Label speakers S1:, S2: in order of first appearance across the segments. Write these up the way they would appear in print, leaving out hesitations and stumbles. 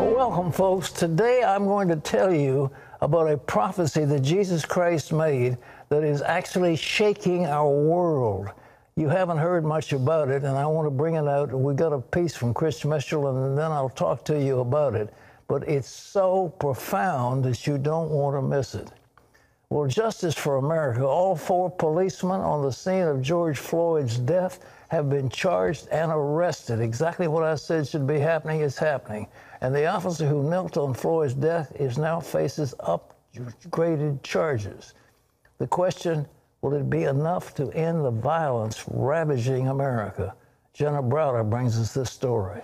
S1: Well, welcome, folks. Today I'm going to tell you about a prophecy that Jesus Christ made that is actually shaking our world. You haven't heard much about it, and I want to bring it out. We got a piece from Chris Mitchell, and then I'll talk to you about it. But it's so profound that you don't want to miss it. Well, Justice for America, all 4 policemen on the scene of George Floyd's death have been charged and arrested. Exactly what I said should be happening is happening. And the officer who knelt on Floyd's death now faces upgraded charges. The question, will it be enough to end the violence ravaging America? Jenna Browder brings us this story.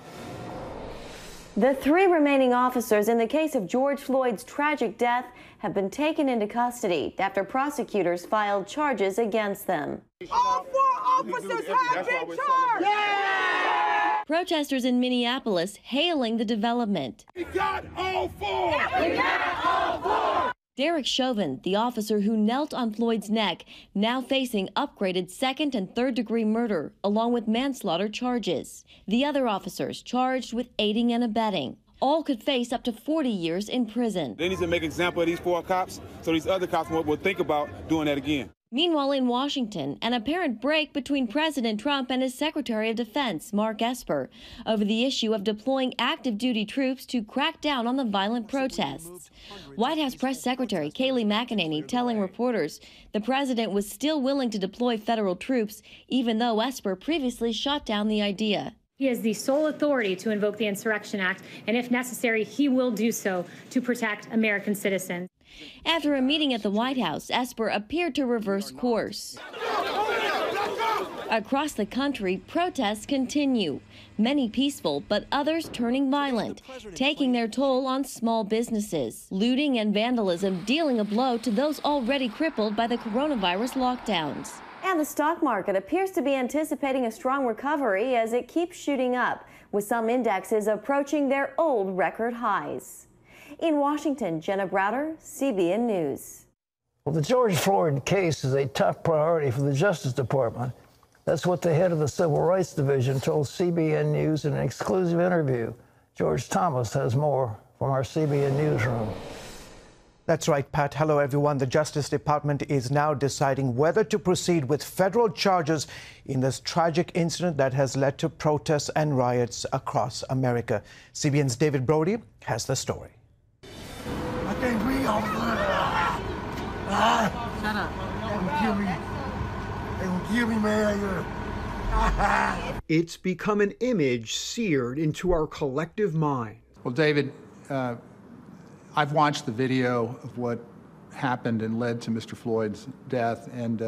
S2: The 3 remaining officers in the case of George Floyd's tragic death have been taken into custody after prosecutors filed charges against them.
S3: All 4 officers have been charged! Yeah!
S2: Protesters in Minneapolis hailing the development.
S3: We got all 4! We got all 4!
S2: Derek Chauvin, the officer who knelt on Floyd's neck, now facing upgraded 2nd and 3rd degree murder, along with manslaughter charges. The other officers charged with aiding and abetting. All could face up to 40 years in prison.
S4: They need to make an example of these 4 cops so these other cops will think about doing that again.
S2: Meanwhile, in Washington, an apparent break between President Trump and his Secretary of Defense, Mark Esper, over the issue of deploying active duty troops to crack down on the violent protests. White House Press Secretary Kayleigh McEnany telling reporters the president was still willing to deploy federal troops, even though Esper previously shot down the idea.
S5: He has the sole authority to invoke the Insurrection Act, and if necessary, he will do so to protect American citizens.
S2: After a meeting at the White House, Esper appeared to reverse course. Across the country, protests continue. Many peaceful, but others turning violent, taking their toll on small businesses. Looting and vandalism dealing a blow to those already crippled by the coronavirus lockdowns. And the stock market appears to be anticipating a strong recovery as it keeps shooting up, with some indexes approaching their old record highs. In Washington, Jenna Browder, CBN News.
S1: Well, the George Floyd case is a top priority for the Justice Department. That's what the head of the Civil Rights Division told CBN News in an exclusive interview. George Thomas has more from our CBN newsroom.
S6: That's right, Pat. Hello, everyone. The Justice Department is now deciding whether to proceed with federal charges in this tragic incident that has led to protests and riots across America. CBN's David Brody has the story.
S3: I can't breathe over there. Shut up. They will kill me. They will kill me, man.
S7: It's become an image seared into our collective mind.
S8: Well, David, I've watched the video of what happened and led to Mr. Floyd's death, and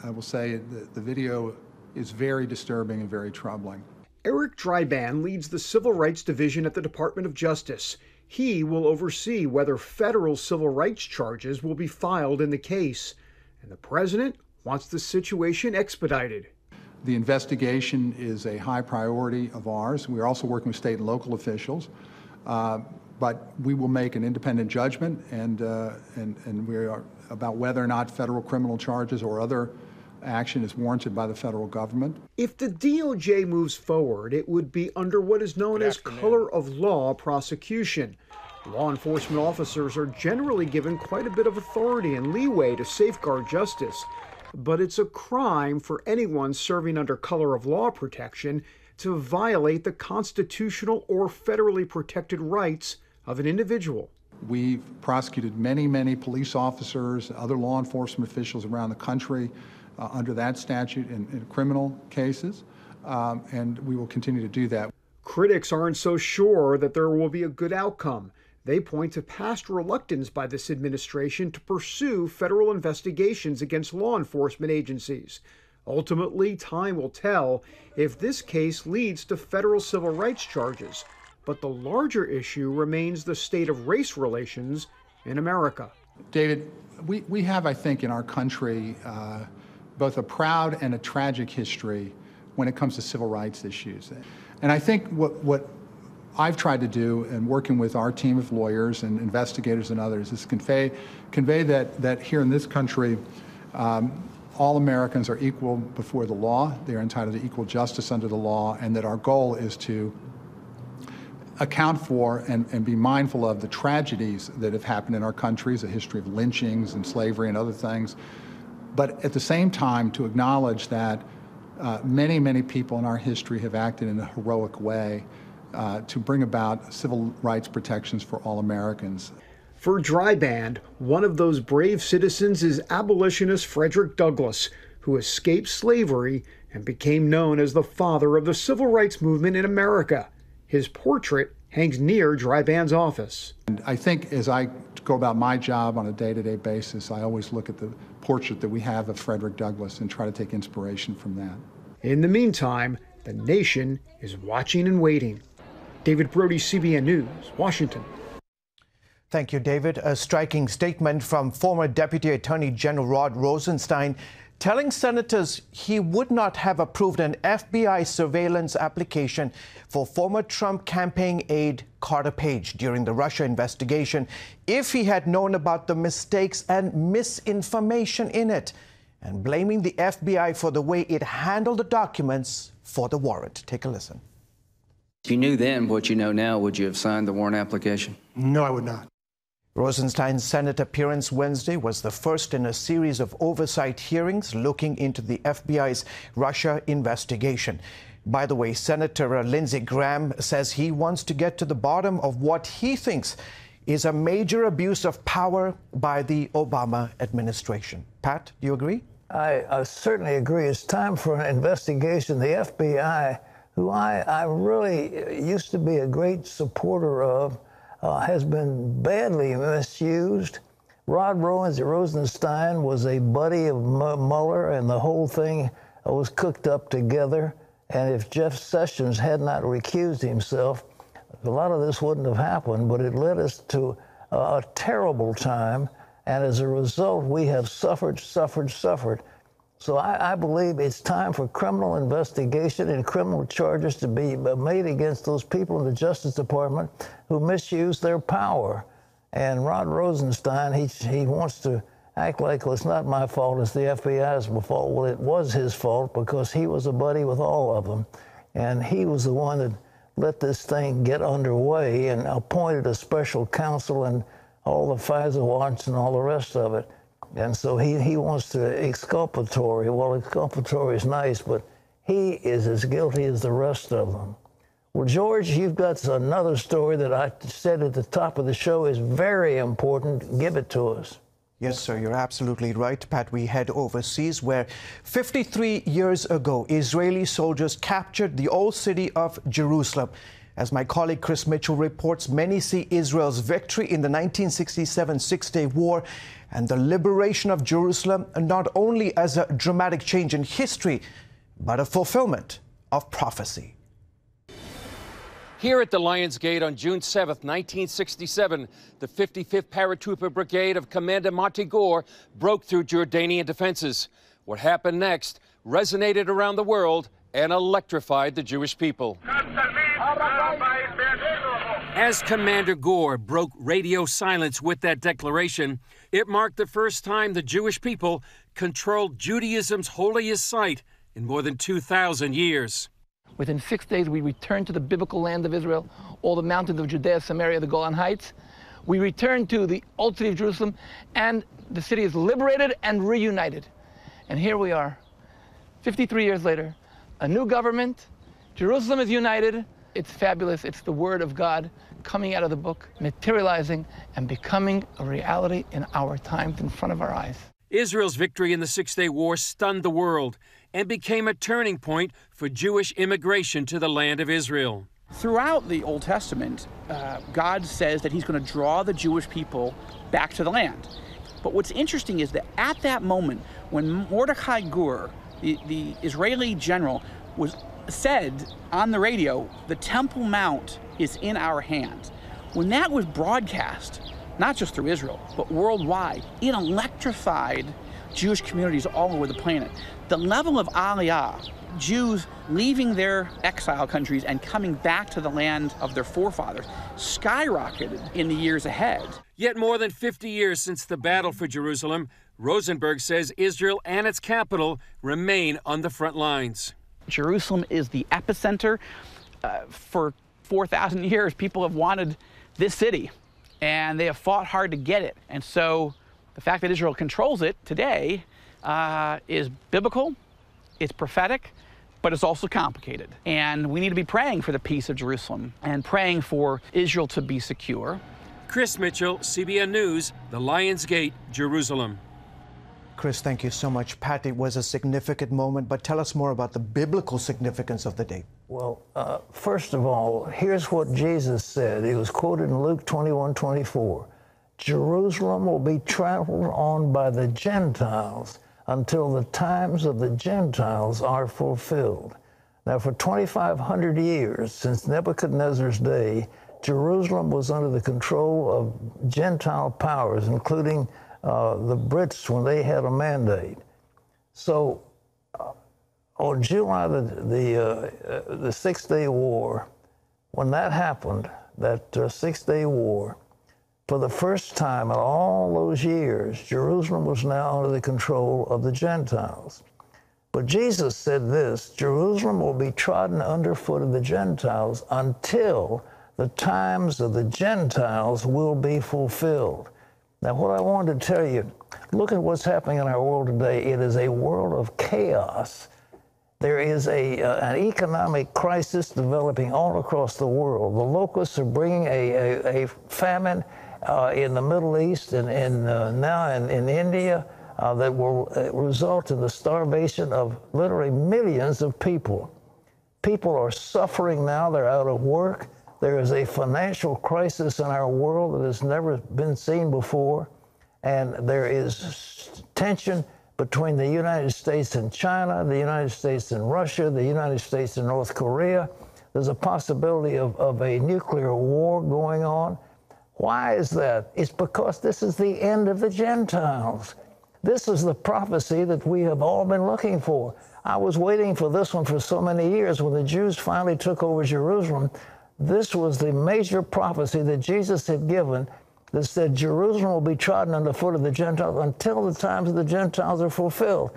S8: I will say the video is very disturbing and very troubling.
S7: Eric Dryban leads the Civil Rights Division at the Department of Justice. He will oversee whether federal civil rights charges will be filed in the case, and the president wants the situation expedited.
S8: The investigation is a high priority of ours. We are also working with state and local officials. But we will make an independent judgment, and we are about whether or not federal criminal charges or other action is warranted by the federal government.
S7: If the DOJ moves forward, it would be under what is known as color of law prosecution. Law enforcement officers are generally given quite a bit of authority and leeway to safeguard justice, but it's a crime for anyone serving under color of law protection to violate the constitutional or federally protected rights of an individual.
S8: We've prosecuted many police officers, other law enforcement officials around the country under that statute in criminal cases, and we will continue to do that.
S7: Critics aren't so sure that there will be a good outcome. They point to past reluctance by this administration to pursue federal investigations against law enforcement agencies. Ultimately, time will tell if this case leads to federal civil rights charges. But the larger issue remains the state of race relations in America.
S8: David, we have, I think, in our country both a proud and a tragic history when it comes to civil rights issues. And I think what I've tried to do in working with our team of lawyers and investigators and others is convey that here in this country, all Americans are equal before the law. They are entitled to equal justice under the law, and that our goal is to account for and be mindful of the tragedies that have happened in our countries, a history of lynchings and slavery and other things, but at the same time to acknowledge that many, many people in our history have acted in a heroic way to bring about civil rights protections for all Americans.
S7: For Dry Band, one of those brave citizens is abolitionist Frederick Douglass, who escaped slavery and became known as the father of the civil rights movement in America. His portrait hangs near Dry Band's office.
S8: And I think as I go about my job on a day-to-day basis, I always look at the portrait that we have of Frederick Douglass and try to take inspiration from that.
S7: In the meantime, the nation is watching and waiting. David Brody, CBN News, Washington.
S6: Thank you, David. A striking statement from former Deputy Attorney General Rod Rosenstein telling senators he would not have approved an FBI surveillance application for former Trump campaign aide Carter Page during the Russia investigation if he had known about the mistakes and misinformation in it, and blaming the FBI for the way it handled the documents for the warrant. Take a listen.
S9: If you knew then what you know now, would you have signed the warrant application?
S10: No, I would not.
S6: Rosenstein's Senate appearance Wednesday was the first in a series of oversight hearings looking into the FBI's Russia investigation. By the way, Senator Lindsey Graham says he wants to get to the bottom of what he thinks is a major abuse of power by the Obama administration. Pat, do you agree?
S1: I certainly agree. It's time for an investigation. The FBI, who I really used to be a great supporter of, has been badly misused. Rod Rosenstein was a buddy of Mueller, and the whole thing was cooked up together. And if Jeff Sessions had not recused himself, a lot of this wouldn't have happened, but it led us to a terrible time. And as a result, we have suffered. So I believe it's time for criminal investigation and criminal charges to be made against those people in the Justice Department who misuse their power. And Rod Rosenstein, he wants to act like, well, it's not my fault, it's the FBI's fault. Well, it was his fault because he was a buddy with all of them. And he was the one that let this thing get underway and appointed a special counsel and all the FISA warrants and all the rest of it. And so he wants to exculpatory. Well, exculpatory is nice, but he is as guilty as the rest of them. Well, George, you've got another story that I said at the top of the show is very important. Give it to us.
S6: Yes, sir, you're absolutely right, Pat. We head overseas where 53 years ago, Israeli soldiers captured the old city of Jerusalem. As my colleague Chris Mitchell reports, many see Israel's victory in the 1967 Six-Day War and the liberation of Jerusalem not only as a dramatic change in history, but a fulfillment of prophecy.
S11: Here at the Lions Gate on June 7th, 1967, the 55th Paratrooper Brigade of Commander Monty Gore broke through Jordanian defenses. What happened next resonated around the world and electrified the Jewish people. As Commander Gore broke radio silence with that declaration, it marked the first time the Jewish people controlled Judaism's holiest site in more than 2,000 years.
S12: Within 6 days, we returned to the biblical land of Israel, all the mountains of Judea, Samaria, the Golan Heights. We returned to the old city of Jerusalem, and the city is liberated and reunited. And here we are, 53 years later, a new government. Jerusalem is united. It's fabulous. It's the word of God coming out of the book, materializing and becoming a reality in our times in front of our eyes.
S11: Israel's victory in the Six-Day War stunned the world and became a turning point for Jewish immigration to the land of Israel.
S13: Throughout the Old Testament, God says that he's going to draw the Jewish people back to the land. But what's interesting is that at that moment, when Mordecai Gur, the Israeli general, said on the radio, the Temple Mount is in our hands. When that was broadcast, not just through Israel, but worldwide, it electrified Jewish communities all over the planet. The level of aliyah, Jews leaving their exile countries and coming back to the land of their forefathers, skyrocketed in the years ahead.
S11: Yet more than 50 years since the battle for Jerusalem, Rosenberg says Israel and its capital remain on the front lines.
S13: Jerusalem is the epicenter for 4,000 years, people have wanted this city, and they have fought hard to get it. And so the fact that Israel controls it today is biblical, it's prophetic, but it's also complicated. And we need to be praying for the peace of Jerusalem and praying for Israel to be secure.
S11: Chris Mitchell, CBN News, the Lions Gate, Jerusalem.
S6: Chris, thank you so much. Pat, it was a significant moment, but tell us more about the biblical significance of the day.
S1: Well, first of all, here's what Jesus said. He was quoted in Luke 21:24. Jerusalem will be trampled on by the Gentiles until the times of the Gentiles are fulfilled. Now, for 2,500 years, since Nebuchadnezzar's day, Jerusalem was under the control of Gentile powers, including the Brits when they had a mandate. So on July the Six-Day War, when that happened, that Six-Day War, for the first time in all those years, Jerusalem was now under the control of the Gentiles. But Jesus said this, Jerusalem will be trodden underfoot of the Gentiles until the times of the Gentiles will be fulfilled. Now, what I wanted to tell you, look at what's happening in our world today. It is a world of chaos. There is an economic crisis developing all across the world. The locusts are bringing a famine in the Middle East and now in India that will result in the starvation of literally millions of people. People are suffering now. They're out of work. There is a financial crisis in our world that has never been seen before. And there is tension between the United States and China, the United States and Russia, the United States and North Korea. There's a possibility of a nuclear war going on. Why is that? It's because this is the end of the Gentiles. This is the prophecy that we have all been looking for. I was waiting for this one for so many years. When the Jews finally took over Jerusalem, this was the major prophecy that Jesus had given that said Jerusalem will be trodden underfoot of the Gentiles until the times of the Gentiles are fulfilled.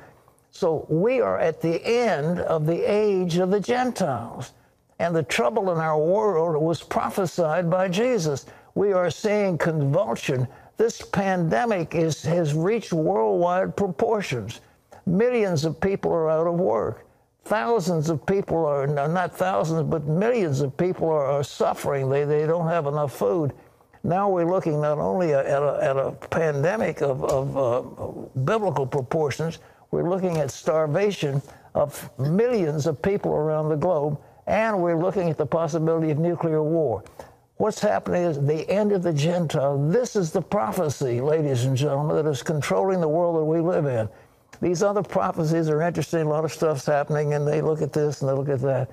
S1: So we are at the end of the age of the Gentiles. And the trouble in our world was prophesied by Jesus. We are seeing convulsion. This pandemic has reached worldwide proportions. Millions of people are out of work. Thousands of people are, not thousands, but millions of people are suffering. They don't have enough food. Now we're looking not only at a pandemic of biblical proportions, we're looking at starvation of millions of people around the globe, and we're looking at the possibility of nuclear war. What's happening is the end of the Gentile. This is the prophecy, ladies and gentlemen, that is controlling the world that we live in. These other prophecies are interesting. A lot of stuff's happening, and they look at this and they look at that.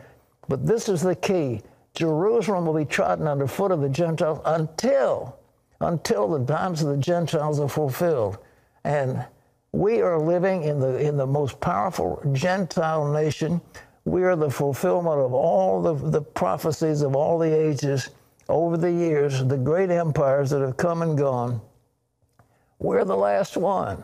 S1: But this is the key. Jerusalem will be trodden underfoot of the Gentiles until the times of the Gentiles are fulfilled. And we are living in the most powerful Gentile nation. We are the fulfillment of all the prophecies of all the ages over the years, the great empires that have come and gone. We're the last one.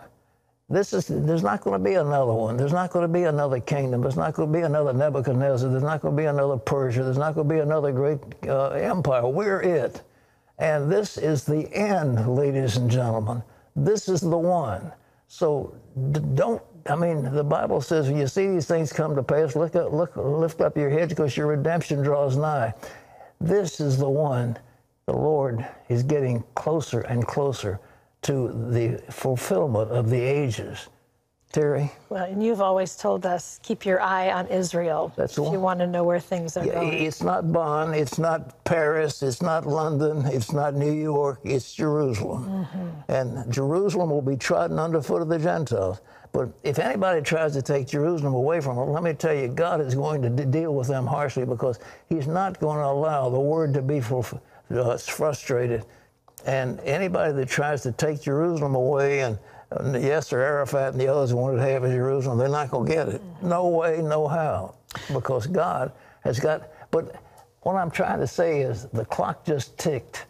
S1: There's not going to be another one. There's not going to be another kingdom. There's not going to be another Nebuchadnezzar. There's not going to be another Persia. There's not going to be another great empire. We're it. And this is the end, ladies and gentlemen. This is the one. So the Bible says, when you see these things come to pass, lift up your heads because your redemption draws nigh. This is the one. The Lord is getting closer and closer to the fulfillment of the ages. Terry?
S10: Well, and you've always told us, keep your eye on Israel.
S1: That's one.
S10: You want to know where things are going.
S1: It's not Bonn, it's not Paris, it's not London, it's not New York, it's Jerusalem. Mm-hmm. And Jerusalem will be trodden underfoot of the Gentiles. But if anybody tries to take Jerusalem away from it, let me tell you, God is going to deal with them harshly, because he's not going to allow the word to be frustrated. And anybody that tries to take Jerusalem away, and Yasser Arafat and the others wanted half of Jerusalem, they're not going to get it. No way, no how. Because God has got, but what I'm trying to say is the clock just ticked,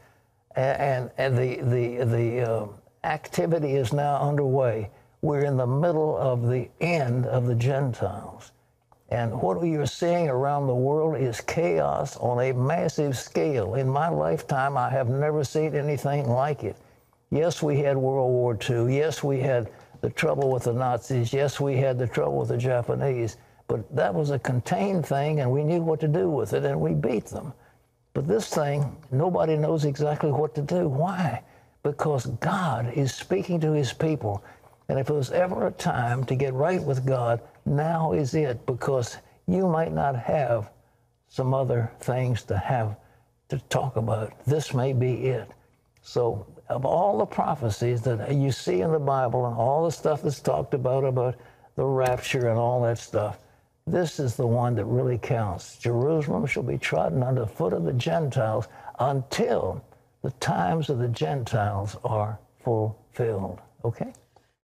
S1: and the activity is now underway. We're in the middle of the end of the Gentiles. And what you're seeing around the world is chaos on a massive scale. In my lifetime, I have never seen anything like it. Yes, we had World War II. Yes, we had the trouble with the Nazis. Yes, we had the trouble with the Japanese. But that was a contained thing, and we knew what to do with it, and we beat them. But this thing, nobody knows exactly what to do. Why? Because God is speaking to his people. And if there was ever a time to get right with God, now is it, because you might not have some other things to talk about. This may be it. So of all the prophecies that you see in the Bible and all the stuff that's talked about the rapture and all that stuff, this is the one that really counts. Jerusalem shall be trodden under the foot of the Gentiles until the times of the Gentiles are fulfilled. Okay?